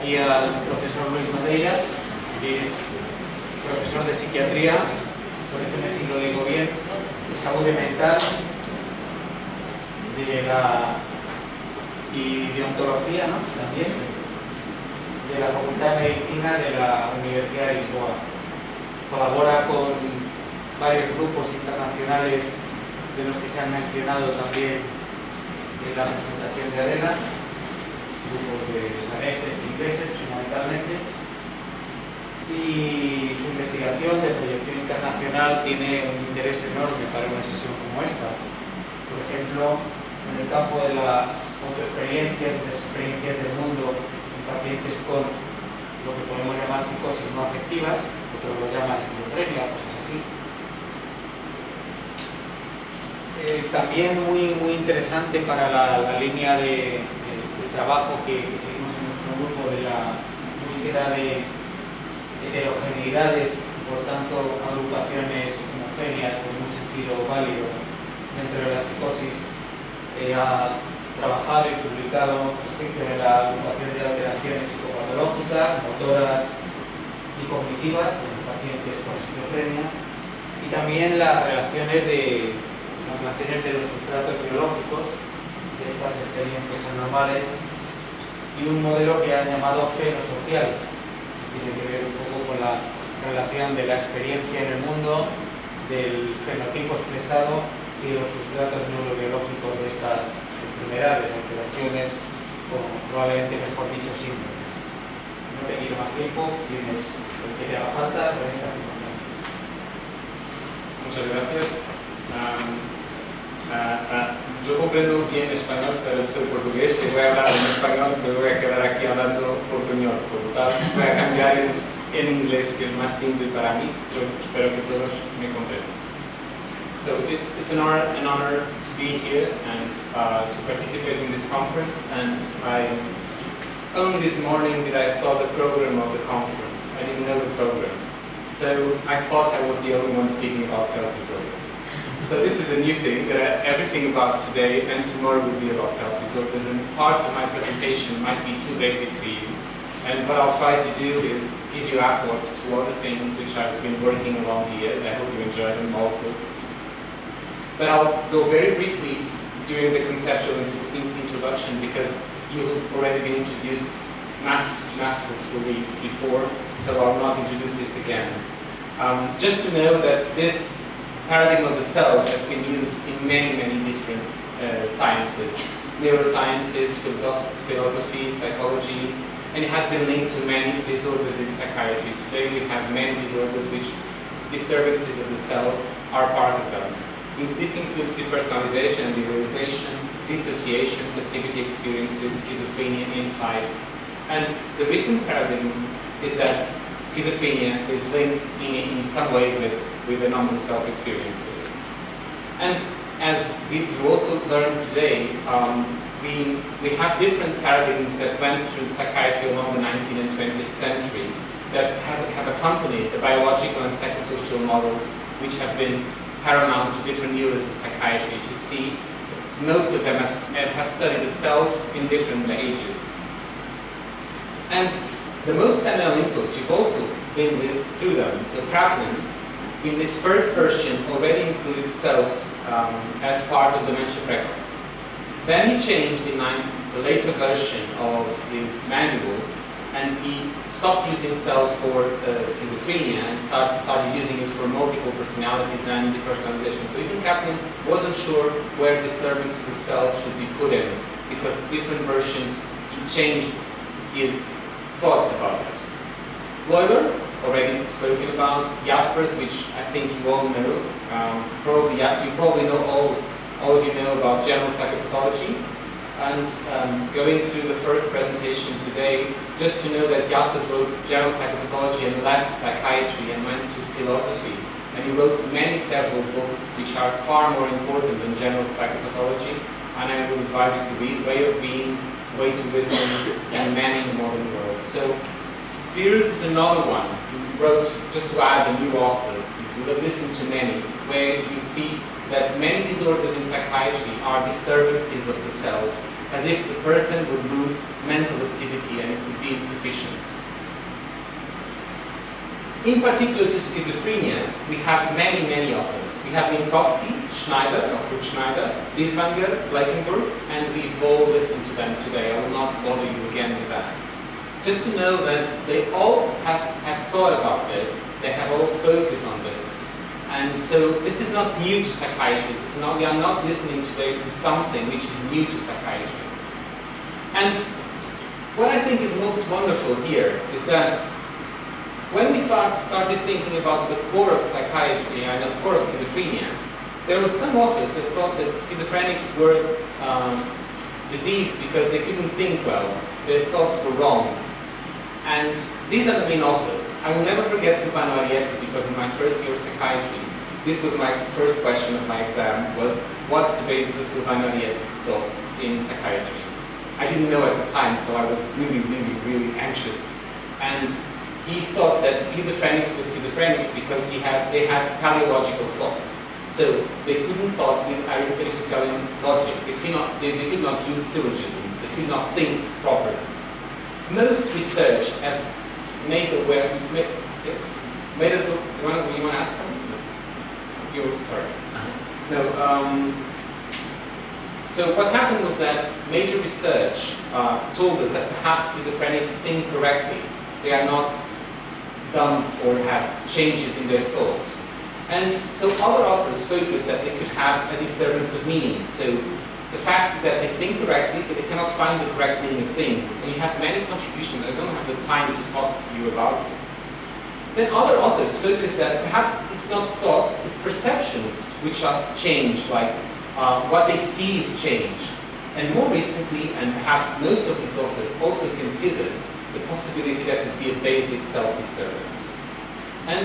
aquí al profesor Luis Madeira, que es profesor de psiquiatría, corrígeme si lo digo bien, de salud mental, y de ontología, ¿no? También, de la Facultad de Medicina de la Universidad de Lisboa. Colabora con varios grupos internacionales de los que se han mencionado también en la presentación de Adela, grupos de daneses e ingleses fundamentalmente, y su investigación de proyección internacional tiene un interés enorme para una sesión como esta. Por ejemplo, en el campo de las autoexperiencias, de las experiencias del mundo en pacientes con lo que podemos llamar psicosis no afectivas, otros lo llaman esquizofrenia, cosas así. También muy interesante para la línea de trabajo que seguimos en nuestro grupo de la búsqueda de heterogeneidades, por tanto agrupaciones homogéneas en un sentido válido dentro de la psicosis. Ha trabajado y publicado respecto de la agrupación de alteraciones psicopatológicas, motoras y cognitivas en pacientes con esquizofrenia, y también las relaciones de los sustratos biológicos de estas experiencias anormales, y un modelo que han llamado fenosocial, que tiene que ver un poco con la relación de la experiencia en el mundo, del fenotipo expresado y los sustratos neurobiológicos de estas enfermedades, alteraciones, o probablemente, mejor dicho, síntomas. No te quiero más tiempo, tienes lo que te haga falta, Muchas gracias. Yo comprendo bien español, pero soy portugués y voy a hablar en español, pero voy a quedar aquí hablando portuñol. Por lo tanto, voy a cambiar en inglés, que es más simple para mí. Yo espero que todos me comprendan. So it's an honor to be here and to participate in this conference. And only this morning did I saw the program of the conference. I didn't know the program. So I thought I was the only one speaking about self-disorders. So this is a new thing, that everything about today and tomorrow will be about self-disorders, and part of my presentation might be too basic for you. And what I'll try to do is give you apport to other things which I've been working along the years. I hope you enjoy them also. But I'll go very briefly during the conceptual introduction, because you've already been introduced masterfully before, so I'll not introduce this again. Just to know that this paradigm of the self has been used in many different sciences, neurosciences, philosophy, psychology, and it has been linked to many disorders in psychiatry. Today we have many disorders which disturbances of the self are part of them. This includes depersonalization, derealization, dissociation, passivity experiences, schizophrenia, insight. And the recent paradigm is that schizophrenia is linked in some way with the normal self-experiences. And as we also learned today, we have different paradigms that went through psychiatry along the 19th and 20th century that have accompanied the biological and psychosocial models which have been paramount to different eras of psychiatry. As you see, most of them have studied the self in different ages. And the most seminal inputs, you've also been through them. So Kraepelin, in this first version, already included self as part of dementia precox. Then he changed in the later version of his manual, and he stopped using self for schizophrenia and started using it for multiple personalities and depersonalization. So even Kraepelin wasn't sure where disturbances of self should be put in, because different versions, he changed his thoughts about it. Bloiler, already spoken about. Jaspers, which I think you all know. You probably know all of you know about general psychopathology. And going through the first presentation today, just to know that Jaspers wrote general psychopathology and left psychiatry and went to philosophy. And he wrote several books which are far more important than general psychopathology. And I would advise you to read Way of Being, Way to Wisdom, and Man in the Modern World. So Beers is another one. He wrote, just to add a new author, if you listen to many, where you see that many disorders in psychiatry are disturbances of the self, as if the person would lose mental activity and it would be insufficient. In particular to schizophrenia, we have many authors. We have Minkowski, Schneider, Dr. Schneider, Bieswanger, Bleckenburg, and we've all listened to them today. I will not bother you again with that. Just to know that they all have thought about this, they have all focused on this. And so this is not new to psychiatry. We are not listening today to something which is new to psychiatry. And what I think is most wonderful here is that when we started thinking about the core of psychiatry and the core of schizophrenia, there were some authors that thought that schizophrenics were diseased because they couldn't think well. Their thoughts were wrong. And these are the main authors. I will never forget Silvano Arietti, because in my first year of psychiatry, this was my first question of my exam, was what's the basis of Silvano Arietti's thought in psychiatry? I didn't know at the time, so I was really anxious. And he thought that schizophrenics were schizophrenics because they had paleological thought. So they couldn't thought with Aristotelian logic. They could not use syllogisms. They could not think properly. Most research has made us. You want to ask something? No. Sorry. No. So what happened was that major research told us that perhaps schizophrenics think correctly. They are not dumb or have changes in their thoughts. And so other authors focused that they could have a disturbance of meaning. So the fact is that they think correctly, but they cannot find the correct meaning of things. And you have many contributions. I don't have the time to talk to you about it. Then other authors focus that perhaps it's not thoughts, it's perceptions which are changed, like what they see is changed. And more recently, and perhaps most of these authors also considered the possibility that would be a basic self-disturbance. And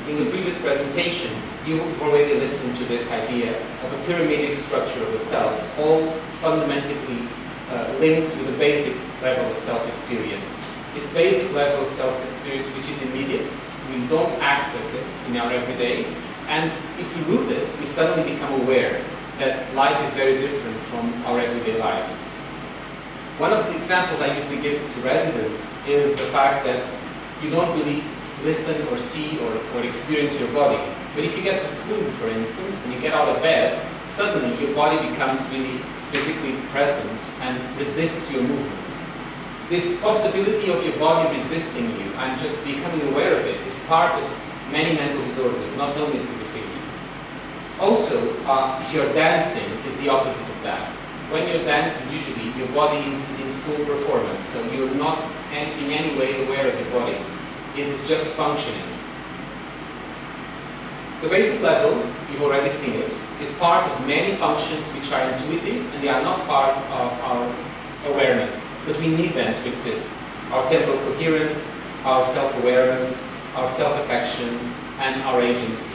in the previous presentation, you've already listened to this idea of a pyramidal structure of the self, all fundamentally linked with a basic level of self-experience. This basic level of self-experience, which is immediate, we don't access it in our everyday, and if we lose it, we suddenly become aware that life is very different from our everyday life. One of the examples I usually give to residents is the fact that you don't really listen or see or experience your body. But if you get the flu, for instance, and you get out of bed, suddenly your body becomes really physically present and resists your movement. This possibility of your body resisting you and just becoming aware of it is part of many mental disorders, not only schizophrenia. Also, if you're dancing, is the opposite of that. When you're dancing, usually your body is in full performance, so you're not in any way aware of your body. It is just functioning. The basic level, you've already seen it, is part of many functions which are intuitive and they are not part of our awareness, but we need them to exist. Our temporal coherence, our self-awareness, our self-affection, and our agency.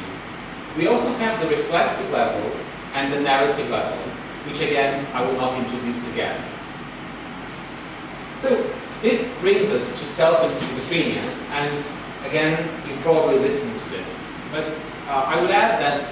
We also have the reflexive level and the narrative level, which again, I will not introduce again. So, this brings us to self and schizophrenia, and again, you probably listened to this. But I would add that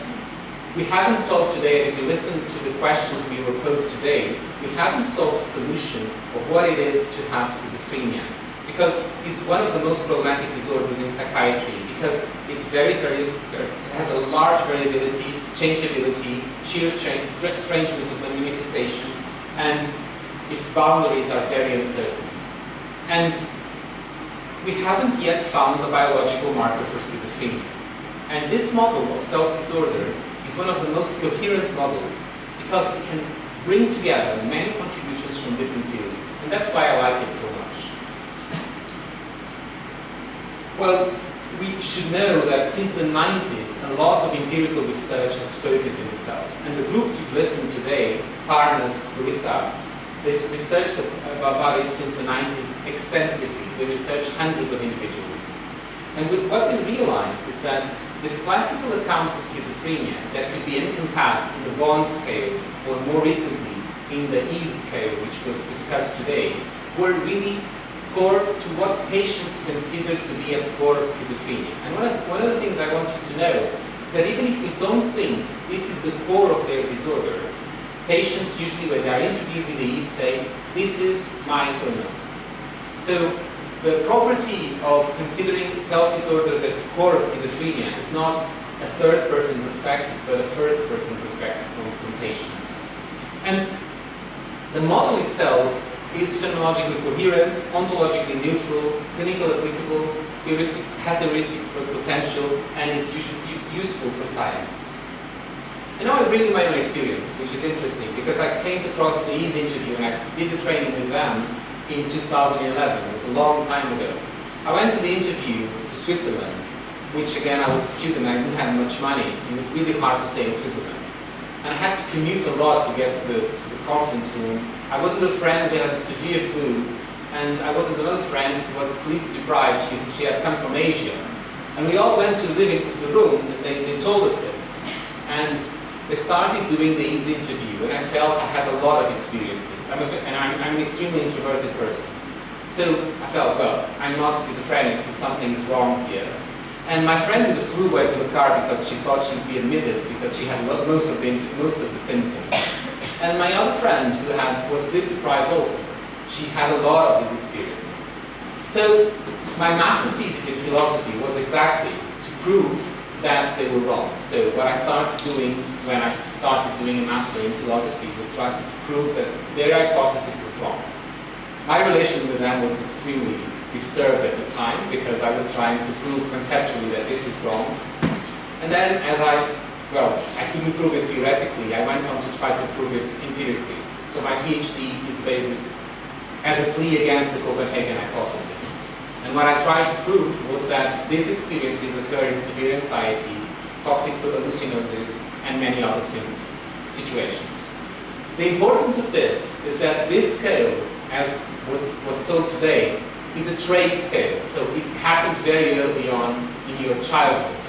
we haven't solved today, if you listen to the questions we were posed today, we haven't solved the solution of what it is to have schizophrenia. Because it's one of the most problematic disorders in psychiatry, because it's it has a large variability, changeability, sheer strangeness of the manifestations, and its boundaries are very uncertain. And we haven't yet found a biological marker for schizophrenia. And this model of self-disorder is one of the most coherent models because it can bring together many contributions from different fields. And that's why I like it so much. Well, we should know that since the 90s, a lot of empirical research has focused on itself. And the groups you've listened today, Parnas, Louisas, they've researched about it since the 90s extensively. They researched hundreds of individuals. And what they realized is that this classical account of schizophrenia that could be encompassed in the Bond scale, or more recently in the EASE scale, which was discussed today, were really core to what patients consider to be at the core of schizophrenia. And one of the things I want you to know is that even if we don't think this is the core of their disorder, patients usually when they are interviewed with the EAS say, this is my illness. So the property of considering self-disorders as core of schizophrenia is not a third-person perspective, but a first-person perspective from patients. And the model itself is phenomenologically coherent, ontologically neutral, clinically applicable, has heuristic potential, and is useful for science. And now I bring you my own experience, which is interesting, because I came across the EAS interview and I did the training with them in 2011. It was a long time ago. I went to the interview to Switzerland, which again, I was a student, I didn't have much money. It was really hard to stay in Switzerland. And I had to commute a lot to get to the conference room. I was with a friend who had a severe flu, and I was with another friend who was sleep deprived. She had come from Asia. And we all went to the room, and they told us this. And they started doing the EAS interview, and I felt I had a lot of experiences. I'm an extremely introverted person. So I felt, well, I'm not schizophrenic, so something is wrong here. And my friend with the flu went to the car because she thought she'd be admitted because she had most of the symptoms. And my other friend who was sleep deprived also, she had a lot of these experiences. So my master thesis in philosophy was exactly to prove that they were wrong. So what I started doing when I started doing a master in philosophy was trying to prove that their hypothesis was wrong. My relation with them was extremely disturbed at the time because I was trying to prove conceptually that this is wrong. And then as I couldn't prove it theoretically, I went on to try to prove it empirically. So my PhD is based as a plea against the Copenhagen hypothesis. And what I tried to prove was that these experiences occur in severe anxiety, toxic hallucinosis, and many other situations. The importance of this is that this scale, as was told today, is a trait scale, so it happens very early on in your childhood.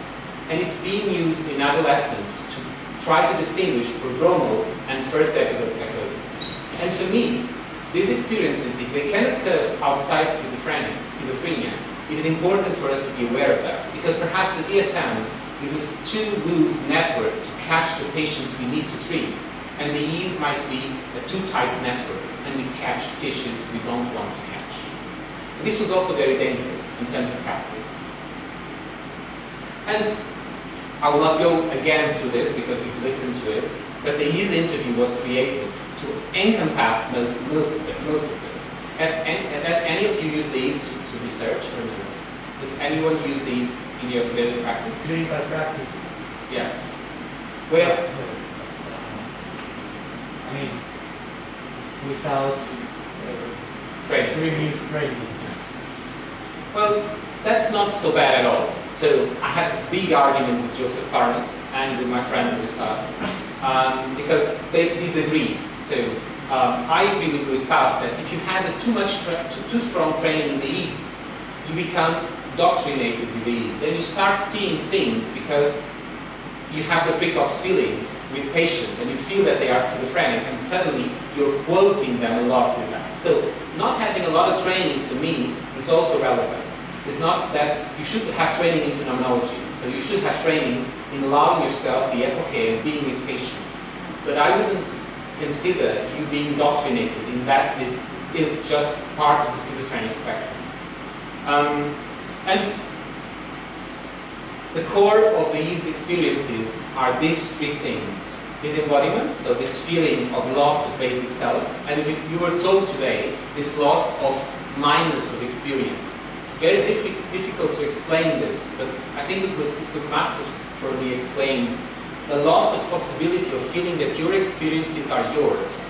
And it's being used in adolescence to try to distinguish prodromal and first episode psychosis. And for me, these experiences, if they can occur outside schizophrenia, it is important for us to be aware of that, because perhaps the DSM is a too loose network to catch the patients we need to treat, and the EAS might be a too tight network, and we catch fishes we don't want to catch. This was also very dangerous in terms of practice. And I will not go again through this because you've listened to it, but the EAS interview was created to encompass most of this. Has any of you used the EAS to research or no? Does anyone use the EAS in your clinical practice? Clinical practice? Yes. Where? I mean, without previous training. Well, that's not so bad at all. So I had a big argument with Joseph Parnas and with my friend Louis Sass because they disagree. So I agree with Louis Sass that if you had too strong training in the EAS, you become doctrinated with the EAS, and you start seeing things because you have the precox feeling with patients, and you feel that they are schizophrenic, and suddenly you're quoting them a lot with that. So not having a lot of training for me is also relevant. It's not that you should have training in phenomenology, so you should have training in allowing yourself the epoche and being with patients. But I wouldn't consider you being doctrinated in that this is just part of the schizophrenic spectrum. And the core of these experiences are these three things. These embodiments, so this feeling of loss of basic self, and if you were told today, this loss of mindness of experience. It's very difficult to explain this, but I think it was masterfully explained. The loss of possibility of feeling that your experiences are yours.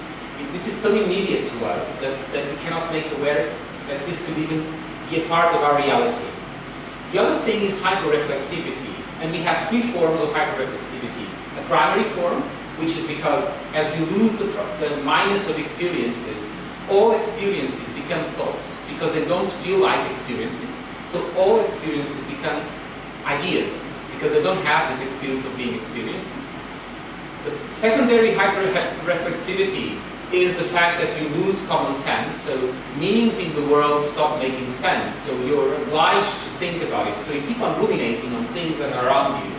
This is so immediate to us that we cannot make aware that this could even be a part of our reality. The other thing is hyperreflexivity, and we have three forms of hyperreflexivity. A primary form, which is because as we lose the minus of experiences, all experiences become thoughts, because they don't feel like experiences. So all experiences become ideas, because they don't have this experience of being experiences. The secondary hyperreflexivity is the fact that you lose common sense, so meanings in the world stop making sense, so you're obliged to think about it, so you keep on ruminating on things that are around you.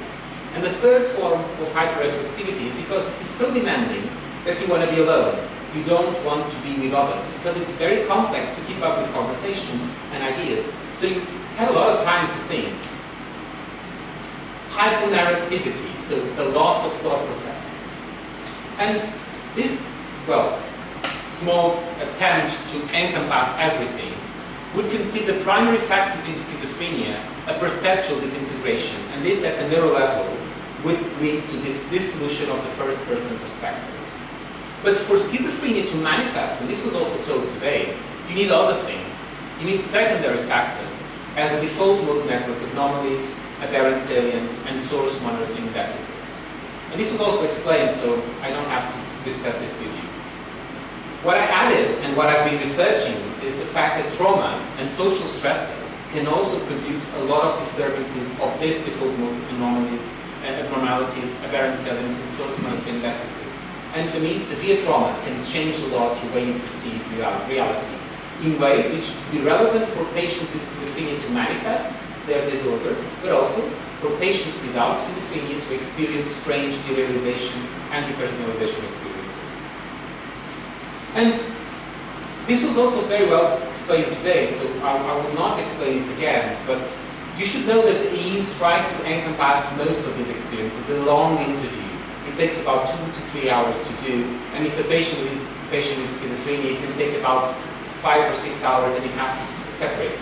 And the third form of hyperreflexivity is because this is so demanding, that you want to be alone. You don't want to be with others because it's very complex to keep up with conversations and ideas. So you have a lot of time to think. Hypernarrativity, so the loss of thought processing. And this, well, small attempt to encompass everything would consider primary factors in schizophrenia a perceptual disintegration, and this at the neural level would lead to this dissolution of the first-person perspective. But for schizophrenia to manifest, and this was also told today, you need other things. You need secondary factors, as a default mode network anomalies, aberrant salience, and source monitoring deficits. And this was also explained, so I don't have to discuss this with you. What I added, and what I've been researching, is the fact that trauma and social stresses can also produce a lot of disturbances of this default mode anomalies, abnormalities, aberrant salience, and source monitoring deficits. And for me, severe trauma can change a lot the way you perceive reality in ways which could be relevant for patients with schizophrenia to manifest their disorder, but also for patients without schizophrenia to experience strange derealization and depersonalization experiences. And this was also very well explained today, so I will not explain it again, but you should know that the EASE tries to encompass most of these experiences. A long interview. It takes about 2 to 3 hours to do, and if the patient is with schizophrenia, it can take about 5 or 6 hours, and you have to separate it.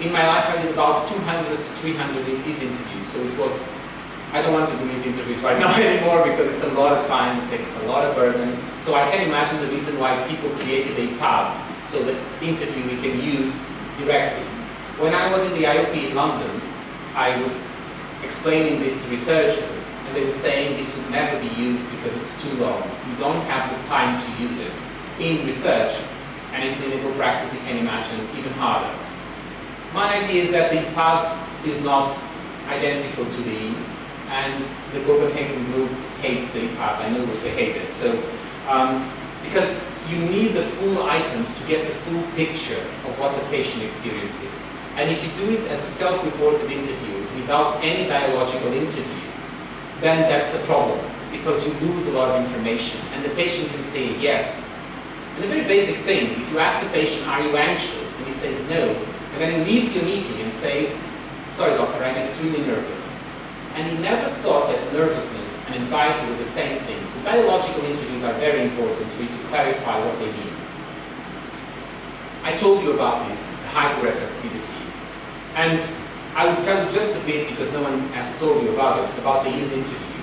In my life, I did about 200 to 300 of these interviews, so it was, I don't want to do these interviews right now anymore because it's a lot of time, it takes a lot of burden. So I can imagine the reason why people created a pass, so the interview we can use directly. When I was in the IOP in London, I was explaining this to researchers, and they were saying this would never be used because it's too long. You don't have the time to use it. In research and in clinical practice, you can imagine even harder. My idea is that the path is not identical to the EASE, and the Copenhagen group hates the path. I know that they hate it. So, because you need the full items to get the full picture of what the patient experiences. And if you do it as a self-reported interview without any dialogical interview, then that's a problem, because you lose a lot of information, and the patient can say yes. And a very basic thing, if you ask the patient, are you anxious? And he says no, and then he leaves your meeting and says, sorry doctor, I'm extremely nervous. And he never thought that nervousness and anxiety were the same thing. So dialogical interviews are very important for you to clarify what they mean. I told you about this, hypertensivity. And I will tell you just a bit, because no one has told you about it, about the EASE interview.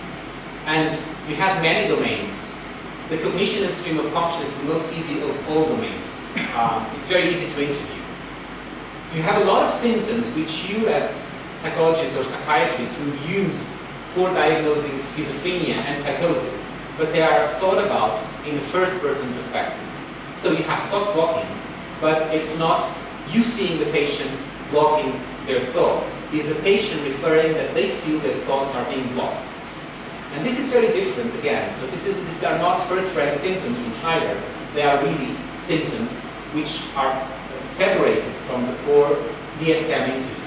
And we have many domains. The cognition and stream of consciousness is the most easy of all domains. It's very easy to interview. You have a lot of symptoms which you as psychologists or psychiatrists would use for diagnosing schizophrenia and psychosis, but they are thought about in the first-person perspective. So you have thought blocking, but it's not you seeing the patient blocking their thoughts. It's the patient referring that they feel their thoughts are being blocked. And this is very different again. So these are not first-rank symptoms from Schneider. They are really symptoms which are separated from the core DSM interview.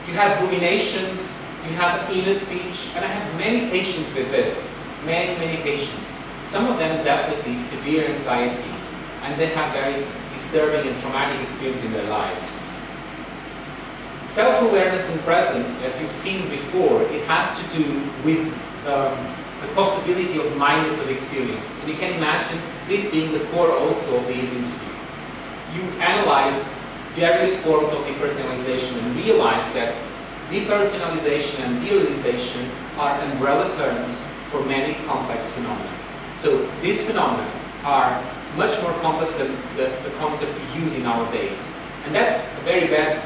You have ruminations, you have inner speech, and I have many patients with this. Many patients. Some of them definitely severe anxiety, and they have very disturbing and traumatic experience in their lives. Self-awareness and presence, as you've seen before, it has to do with the possibility of mindless of experience. And you can imagine this being the core also of these interview. You analyze various forms of depersonalization and realize that depersonalization and derealization are umbrella terms for many complex phenomena. So these phenomena are much more complex than the concept we use in our days. And that's a very bad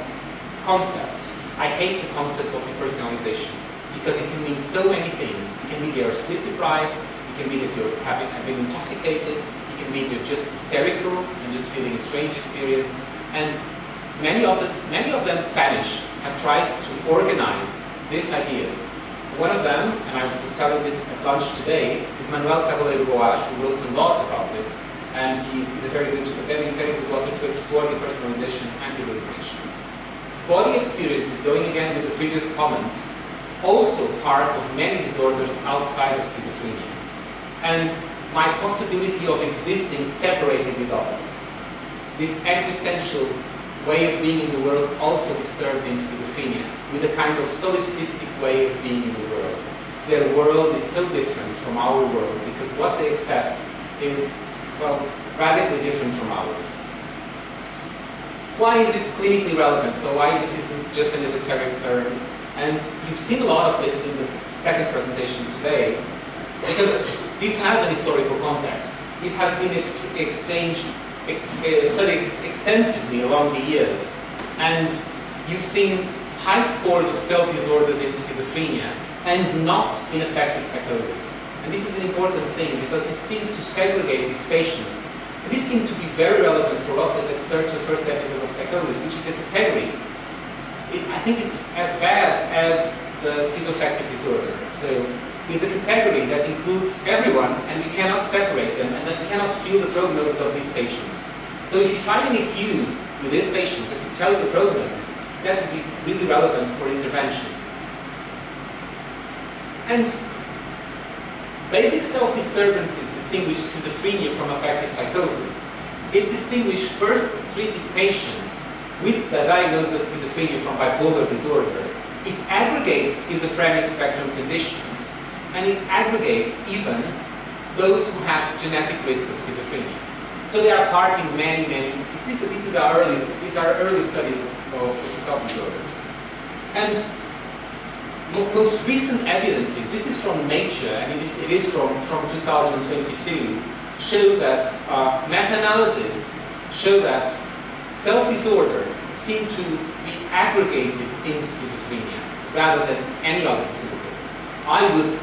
concept. I hate the concept of depersonalization because it can mean so many things. It can mean you're sleep deprived, it can mean that you're have been intoxicated, it can mean you're just hysterical and just feeling a strange experience. And many of them Spanish have tried to organize these ideas. One of them, and I was telling this at lunch today, is Manuel Caballero Boas, who wrote a lot about it, and he's a very good author to explore depersonalization and derealization. Body experiences, going again with the previous comment, also part of many disorders outside of schizophrenia. and my possibility of existing separated with others. This existential way of being in the world also disturbed in schizophrenia, with a kind of solipsistic way of being in the world. Their world is so different from our world because what they access is, well, radically different from ours. Why is it clinically relevant? So why this isn't just an esoteric term? And you've seen a lot of this in the second presentation today, because this has an historical context. It has been studied extensively along the years, and you've seen high scores of self-disorders in schizophrenia and not in affective psychosis. And this is an important thing because this seems to segregate these patients. And this seems to be very relevant for what that search the first episode of psychosis, which is a category. I think it's as bad as the schizoaffective disorder. So it's a category that includes everyone, and we cannot separate them, and we cannot feel the prognosis of these patients. So if you find any cues with these patients that could tell you the prognosis, that would be really relevant for intervention. And basic self-disturbances distinguish schizophrenia from affective psychosis. It distinguishes first treated patients with the diagnosis of schizophrenia from bipolar disorder. It aggregates schizophrenic spectrum conditions, and it aggregates even those who have genetic risk of schizophrenia. So they are parting many. These are early studies of self-disorders. And most recent evidences, this is from Nature, and it is from 2022, show that meta-analyses show that self-disorder seem to be aggregated in schizophrenia rather than any other disorder. I would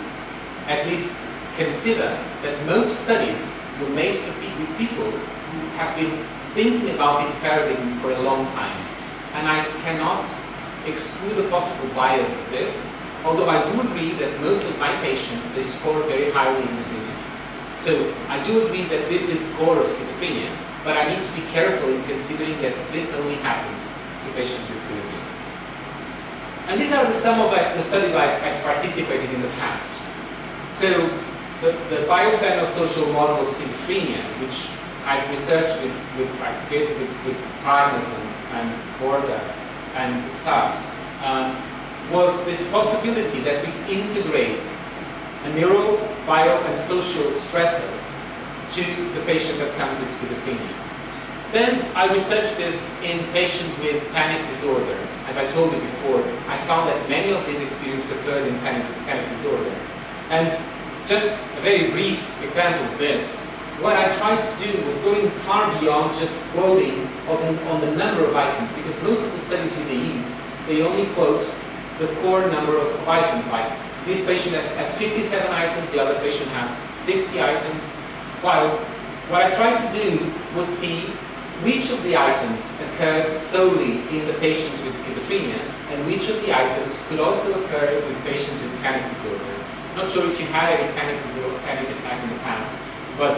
at least consider that most studies were made with people who have been thinking about this paradigm for a long time. And I cannot exclude the possible bias of this, although I do agree that most of my patients, they score very highly in this interview. So I do agree that this is core of schizophrenia, but I need to be careful in considering that this only happens to patients with schizophrenia. And these are some of the studies I've participated in the past. So the biophenosocial model of schizophrenia, which I've researched I've created with Cognizant and Borda and SAS, was this possibility that we integrate neural, bio, and social stressors to the patient that comes with schizophrenia. Then I researched this in patients with panic disorder. As I told you before, I found that many of these experiences occurred in panic disorder. And just a very brief example of this, what I tried to do was going far beyond just quoting on the number of items, because most of the studies with these, they only quote the core number of items, like this patient has 57 items, the other patient has 60 items, while what I tried to do was see which of the items occurred solely in the patients with schizophrenia, and which of the items could also occur with patients with panic disorder. I'm not sure if you had any panic attack in the past, but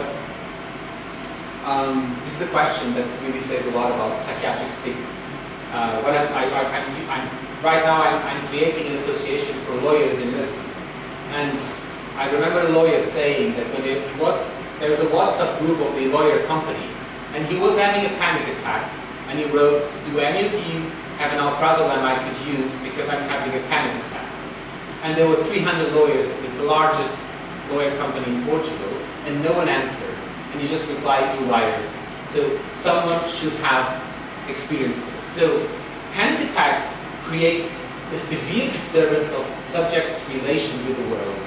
this is a question that really says a lot about psychiatric stigma. Right now I'm creating an association for lawyers in Lisbon, and I remember a lawyer saying that when there was a WhatsApp group of the lawyer company, and he was having a panic attack, and he wrote, "Do any of you have an alprazolam I could use because I'm having a panic attack?" And there were 300 lawyers. It's the largest lawyer company in Portugal, and no one answered. And he just replied, "You liars." So someone should have experienced this. So panic attacks create a severe disturbance of subject's relation with the world.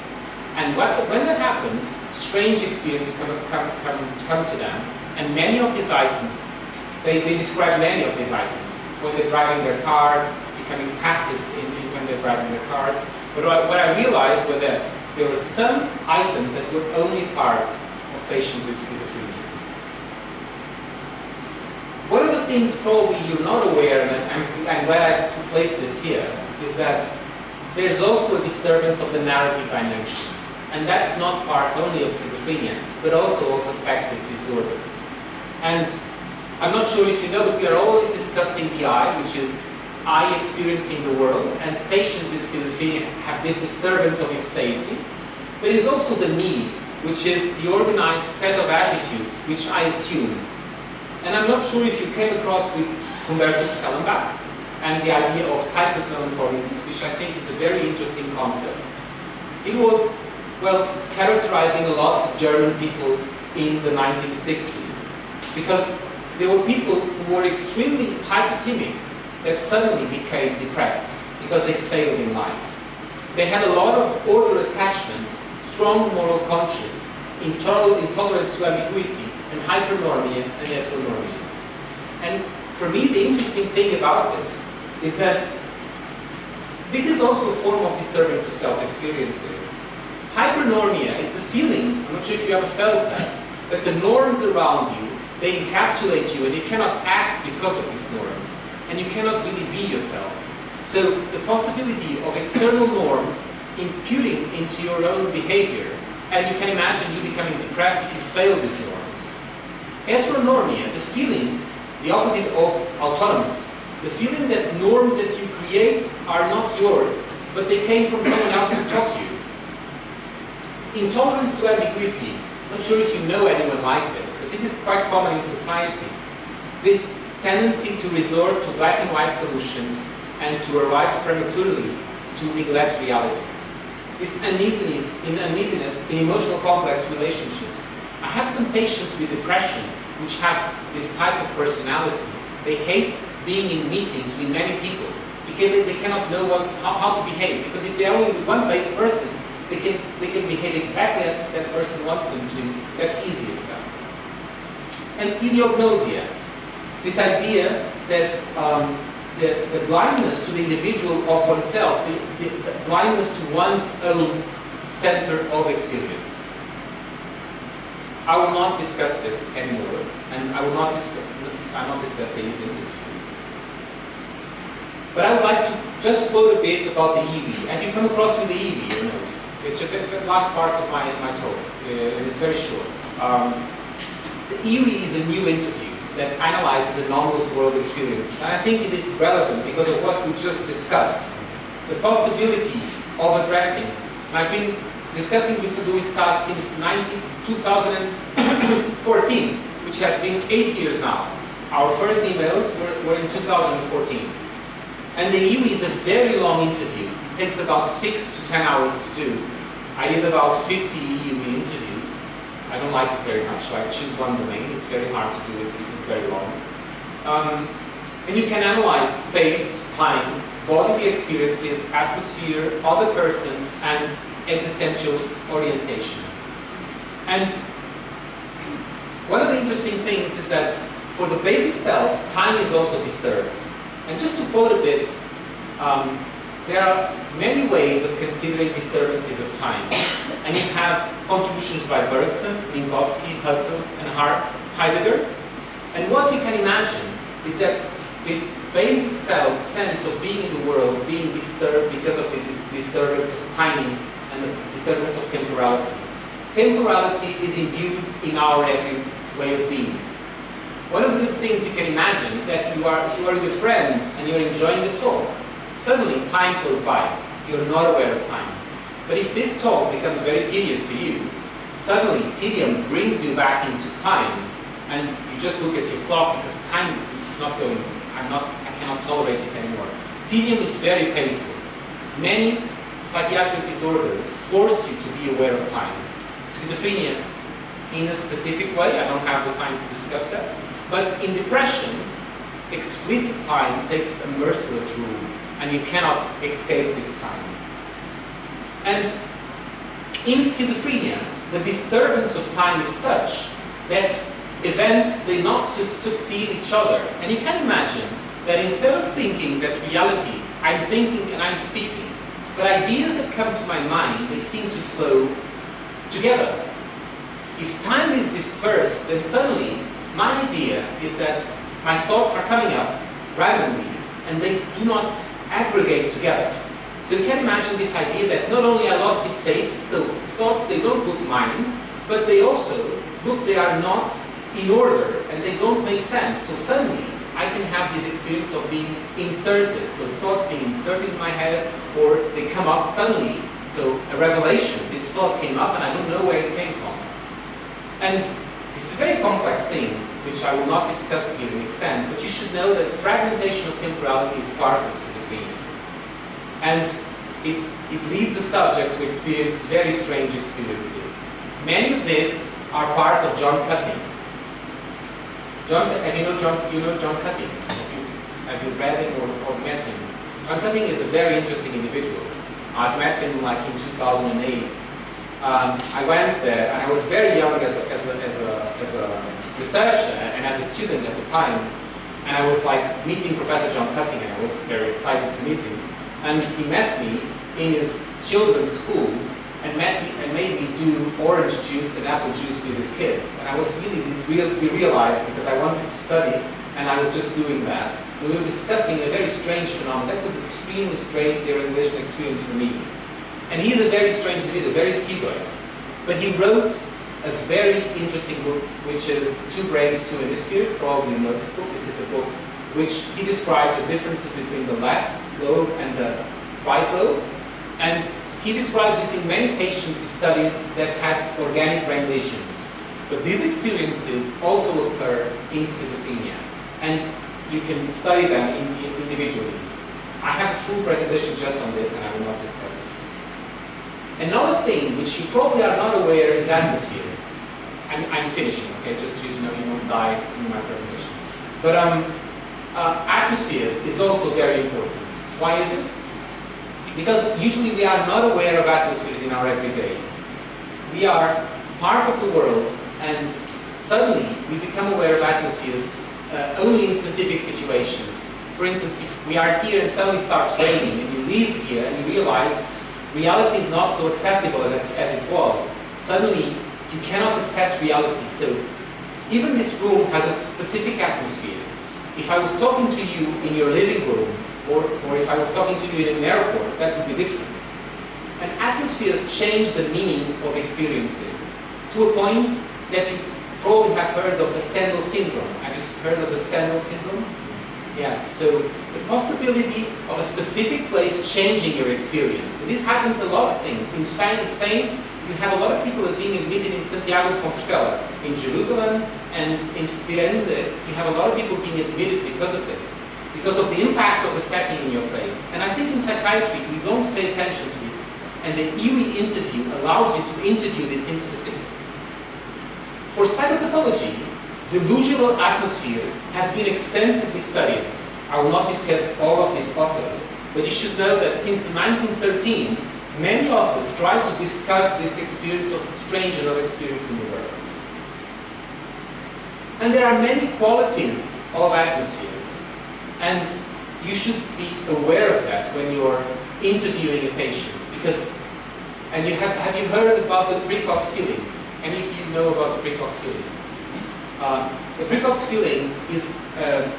And when that happens, strange experiences come to them. And many of these items, they describe many of these items. When they're driving their cars, becoming passive when they're driving their cars. But what I realized was that there were some items that were only part of patients with schizophrenia. One of the things probably you're not aware of, and I'm glad I placed this here, is that there's also a disturbance of the narrative dimension. And that's not part only of schizophrenia, but also of affective disorders. And I'm not sure if you know, but we are always discussing the I, which is I experiencing the world, and patients with schizophrenia have this disturbance of ipseity. But it's also the me, which is the organized set of attitudes which I assume. And I'm not sure if you came across with Humbertus Kallenbach and the idea of typus melancholicus, which I think is a very interesting concept. It was, well, characterizing a lot of German people in the 1960s, because there were people who were extremely hyperthymic that suddenly became depressed because they failed in life. They had a lot of order attachment, strong moral conscience, intolerance to ambiguity, and hypernormia and heteronormia. And for me, the interesting thing about this is that this is also a form of disturbance of self-experiences. Hypernormia is the feeling, I'm not sure if you ever felt that the norms around you, they encapsulate you and you cannot act because of these norms, and you cannot really be yourself. So the possibility of external norms imputing into your own behavior, and you can imagine you becoming depressed if you fail these norms. Heteronormia, the feeling, the opposite of autonomous, the feeling that norms that you create are not yours, but they came from someone else who taught you. Intolerance to ambiguity, I'm not sure if you know anyone like this, but this is quite common in society. This tendency to resort to black and white solutions and to arrive prematurely to neglect reality. This uneasiness in emotional complex relationships. I have some patients with depression which have this type of personality. They hate being in meetings with many people because they cannot know how to behave. Because if they're only with one person, they can behave exactly as that person wants them to. That's easier for them. And idiopnosia, this idea that the blindness to the individual of oneself, the blindness to one's own center of experience. I will not discuss this anymore, and I will not discuss this interview. But I would like to just quote a bit about the EV. Have you come across with the EV? You know, it's the last part of my talk, and it's very short. The EV is a new interview that analyzes anomalous world experiences. And I think it is relevant because of what we just discussed. The possibility of addressing. And I've been discussing with Louis Sass since 2014, which has been 8 years now. Our first emails were in 2014. And the EUI is a very long interview. It takes about 6 to 10 hours to do. I did about 50 EUI interviews. I don't like it very much, so I choose one domain. It's very hard to do it. It's very long. And you can analyze space, time, bodily experiences, atmosphere, other persons, and existential orientation. And one of the interesting things is that for the basic self, time is also disturbed. And just to quote a bit, there are many ways of considering disturbances of time. And you have contributions by Bergson, Minkowski, Husserl, and Heidegger. And what you can imagine is that this basic self sense of being in the world being disturbed because of the disturbance of timing and the disturbance of temporality. Temporality is imbued in our every way of being. One of the things you can imagine is that if you are with a friend and you're enjoying the talk, suddenly time flows by. You're not aware of time. But if this talk becomes very tedious for you, suddenly tedium brings you back into time, and you just look at your clock because time is not going. I cannot tolerate this anymore. Tedium is very painful. Many psychiatric disorders force you to be aware of time. Schizophrenia, in a specific way, I don't have the time to discuss that. But in depression, explicit time takes a merciless rule, and you cannot escape this time. And in schizophrenia, the disturbance of time is such that events, they not succeed each other. And you can imagine that instead of thinking that reality, I'm thinking and I'm speaking, but ideas that come to my mind, they seem to flow together. If time is dispersed, then suddenly my idea is that my thoughts are coming up randomly and they do not aggregate together. So you can imagine this idea that not only I lost ipseity, so thoughts, they don't look mine, but they also look, they are not in order and they don't make sense. So suddenly I can have this experience of being inserted. So thoughts being inserted in my head, or they come up suddenly. So a revelation, this thought came up and I don't know where it came from. And this is a very complex thing, which I will not discuss here in extent, but you should know that fragmentation of temporality is part of schizophrenia. And it leads the subject to experience very strange experiences. Many of these are part of John Cutting. You know John Cutting? Have you read him or met him? John Cutting is a very interesting individual. I've met him like in 2008. I went there, and I was very young as a researcher and as a student at the time, and I was like meeting Professor John Cutting, and I was very excited to meet him. And he met me in his children's school and made me do orange juice and apple juice with his kids. And I was really realized because I wanted to study, and I was just doing that. And we were discussing a very strange phenomenon. That was an extremely strange derealization experience for me. And he's a very strange individual, very schizoid. But he wrote a very interesting book, which is Two Brains, Two Hemispheres. Probably you know this book. This is a book which he describes the differences between the left lobe and the right lobe. And he describes this in many patients he studied that had organic brain lesions. But these experiences also occur in schizophrenia. And you can study them individually. I have a full presentation just on this, and I will not discuss it. Another thing which you probably are not aware is atmospheres. I'm finishing, okay, just for you to know you won't die in my presentation. But atmospheres is also very important. Why is it? Because usually we are not aware of atmospheres in our everyday. We are part of the world, and suddenly we become aware of atmospheres only in specific situations. For instance, if we are here and suddenly starts raining, and you leave here and you realize reality is not so accessible as it was, suddenly you cannot access reality. So even this room has a specific atmosphere. If I was talking to you in your living room, or if I was talking to you in an airport, that would be different. And atmospheres change the meaning of experiences to a point that you probably have heard of the Stendhal syndrome. Have you heard of the Stendhal syndrome? Yes, so the possibility of a specific place changing your experience. And this happens a lot of things. In Spain, you have a lot of people that are being admitted in Santiago de Compostela. In Jerusalem and in Firenze, you have a lot of people being admitted because of this. Because of the impact of the setting in your place. And I think in psychiatry, we don't pay attention to it. And the EWE interview allows you to interview this in specific. For psychopathology, delusional atmosphere has been extensively studied. I will not discuss all of these authors, but you should know that since 1913, many authors try to discuss this experience of strange and other experience in the world. And there are many qualities of atmospheres. And you should be aware of that when you're interviewing a patient. Because, and have you heard about the precox feeling? Any of you know about the precox feeling? The precox feeling is an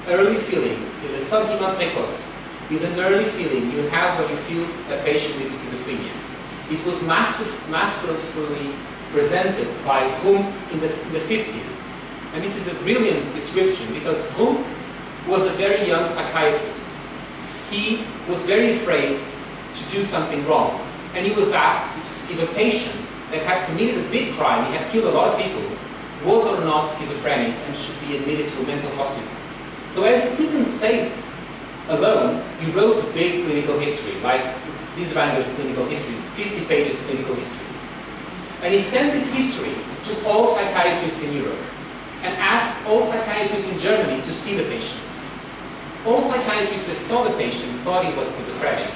early feeling. The sentiment precoce is an early feeling you have when you feel a patient with schizophrenia. It was masterfully presented by Jung in the 50s. And this is a brilliant description because Jung was a very young psychiatrist. He was very afraid to do something wrong. And he was asked if a patient that had committed a big crime, he had killed a lot of people, was or not schizophrenic and should be admitted to a mental hospital. So as he couldn't say alone, he wrote a big clinical history, like these Vander's clinical histories, 50 pages clinical histories. And he sent this history to all psychiatrists in Europe and asked all psychiatrists in Germany to see the patient. All psychiatrists that saw the patient thought he was schizophrenic,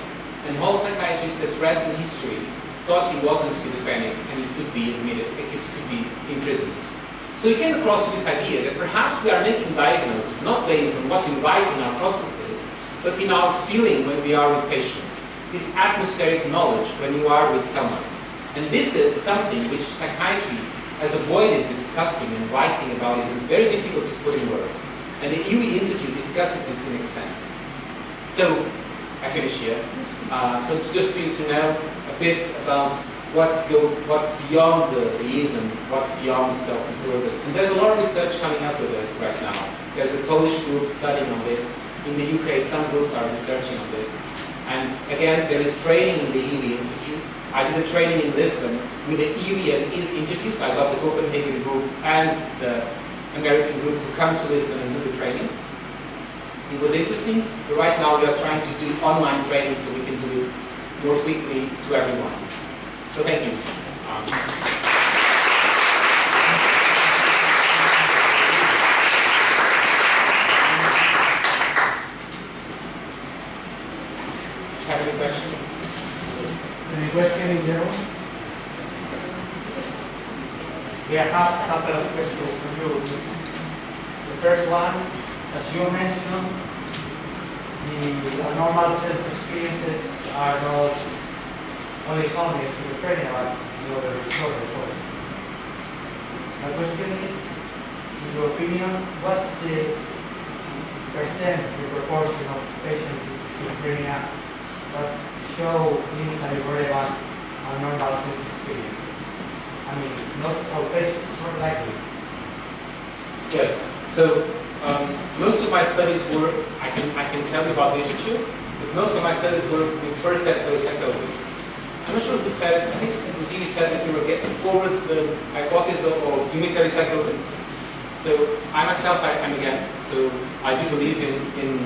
and all psychiatrists that read the history thought he wasn't schizophrenic and he could be admitted, he could be imprisoned. So he came across to this idea that perhaps we are making diagnoses not based on what we write in our processes, but in our feeling when we are with patients. This atmospheric knowledge when you are with someone. And this is something which psychiatry has avoided discussing and writing about it. It's very difficult to put in words. And the EWE interview discusses this in extent. So, I finish here. So just for you to know a bit about what's beyond the ism, what's beyond the self-disorders. And there's a lot of research coming up with this right now. There's a Polish group studying on this. In the UK, some groups are researching on this. And again, there is training in the EWE interview. I did a training in Lisbon with the EUE and IS interviews. I got the Copenhagen group and the American group to come to Lisbon and do the training. It was interesting, but right now we are trying to do online training so we can do it more quickly to everyone. So thank you. Have any question? Any question in general? We have a couple of questions for you. The first one, as you mentioned, the abnormal self-experiences are not only found in schizophrenia, but in other disorders. My question is, in your opinion, what's the proportion of patients with schizophrenia that show clinically relevant abnormal self-experiences? I mean, not all patients, not likely. Yes. So most of my studies were, I can tell you about literature, but most of my studies were with first set psychosis. I'm not sure who said it. I think it was you said that you were getting forward the hypothesis of unitary psychosis. So I myself, I'm against. So I do believe in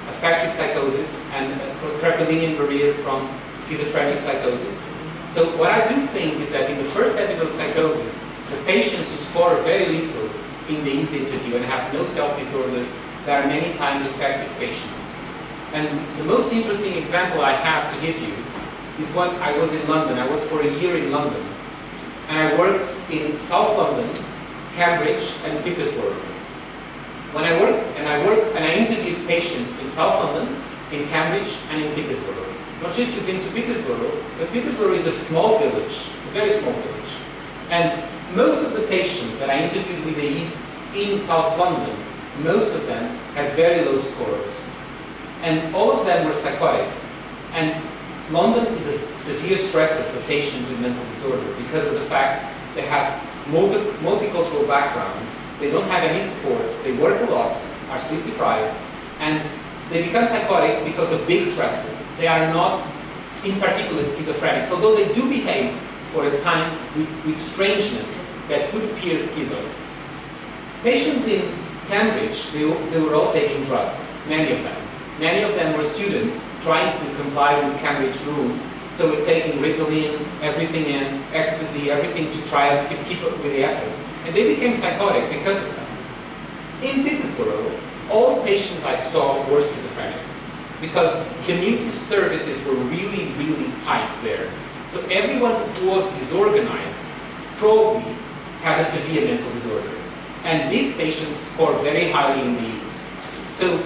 affective psychosis and a Kraepelinian barrier from schizophrenic psychosis. So what I do think is that in the first episode of psychosis, the patients who score very little in the EASE interview and have no self-disorders, there are many times affective patients. And the most interesting example I have to give you is when I was in London. I was for a year in London. And I worked in South London, Cambridge, and Peterborough. When I worked and I interviewed patients in South London, in Cambridge, and in Peterborough. Not sure if you've been to Peterborough, but Peterborough is a small village, a very small village. And most of the patients that I interviewed with the EASE in South London, most of them has very low scores. And all of them were psychotic. And London is a severe stressor for patients with mental disorder because of the fact they have multicultural background, they don't have any support, they work a lot, are sleep deprived, and they become psychotic because of big stresses. They are not, in particular, schizophrenics, although they do behave for a time with strangeness that could appear schizoid. Patients in Cambridge, they were all taking drugs, many of them. Many of them were students trying to comply with Cambridge rules, so we're taking Ritalin, everything in, ecstasy, everything to try and keep up with the effort. And they became psychotic because of that. In Peterborough, all patients I saw were schizophrenics because community services were really, really tight there. So everyone who was disorganized probably had a severe mental disorder. And these patients scored very highly in these. So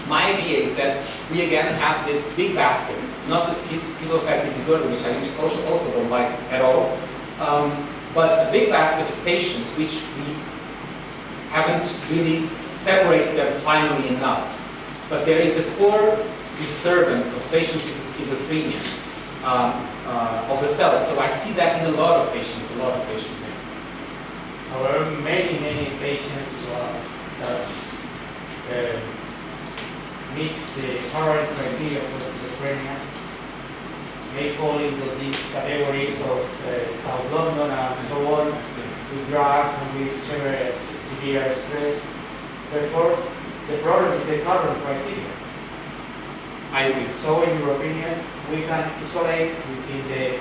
my idea is that we again have this big basket, not the schizoaffective disorder, which I also don't like at all, but a big basket of patients which we haven't really separated them finally enough. But there is a core disturbance of patients with schizophrenia of the self. So I see that in a lot of patients. However, many patients that meet the current criteria for schizophrenia may fall into these categories of South London and so on, with drugs and with severe stress. Therefore, the problem is the current criteria. I agree. So, in your opinion, we can isolate within the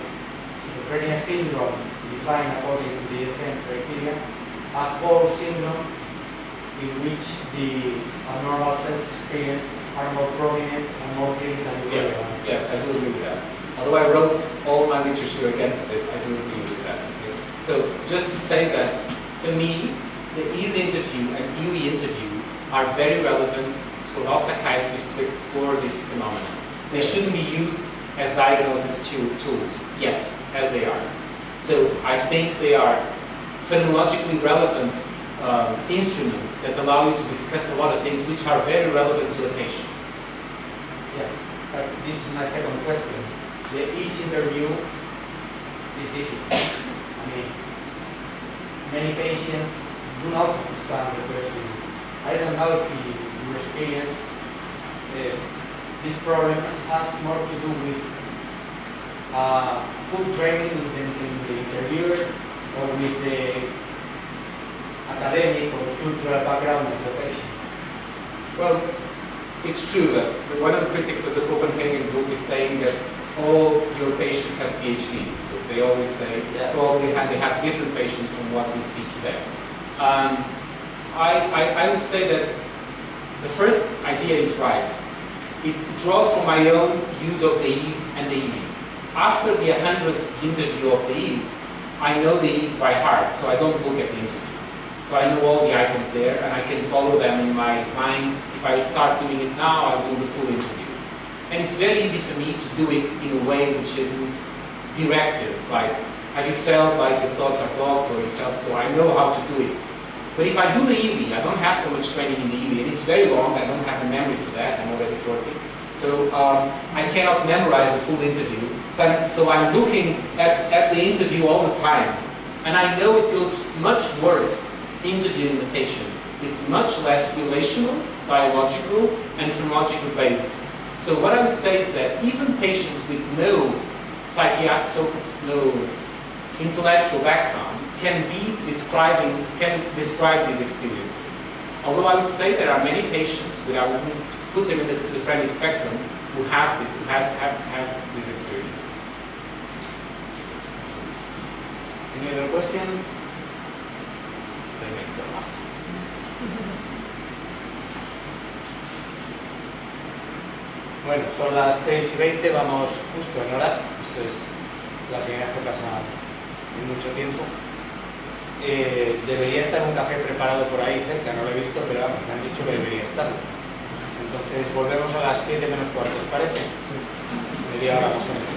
schizophrenia syndrome defined according to the DSM criteria a core syndrome in which the abnormal self-experience are more prominent and more clinically relevant. Yes, I do agree with that. Although I wrote all my literature against it, I do agree with that. So just to say that, for me, the EASE interview and EUE interview are very relevant to allow psychiatrists to explore this phenomenon. They shouldn't be used as diagnosis tools yet, as they are. So I think they are phenomenologically relevant instruments that allow you to discuss a lot of things which are very relevant to the patient. Yeah, but this is my second question. The EASE interview is difficult. I mean, many patients do not understand the questions. I don't know if in your experience this problem has more to do with full training in the interviewer or with the academic or cultural background of the patient? Well, it's true that one of the critics of the Copenhagen group is saying that all your patients have PhDs. So they always say, probably they have different patients from what we see today. I would say that the first idea is right. It draws from my own use of the E's and the E. After the 100th interview of the E's, I know the E's by heart, so I don't look at the interview. So I know all the items there, and I can follow them in my mind. If I start doing it now, I'll do the full interview. And it's very easy for me to do it in a way which isn't directed. It's like, have you felt like your thoughts are blocked, or you felt so? I know how to do it. But if I do the EV, I don't have so much training in the EV, and it's very long. I don't have the memory for that. I'm already 40. So I cannot memorize the full interview. So I'm looking at the interview all the time. And I know it goes much worse interviewing the patient. It's much less relational, biological, and phonological based. So what I would say is that even patients with no intellectual background can describe these experiences. Although I would say there are many patients, but I wouldn't put them in the schizophrenic spectrum, who have these experiences. Any other question? Bueno, son las 6:20, vamos justo en hora. Esto es la primera vez que pasa en mucho tiempo. Debería estar un café preparado por ahí cerca, no lo he visto, pero vamos, me han dicho que debería estarlo. Entonces volvemos a las 7 menos cuarto, ¿os parece? Media hora más o menos.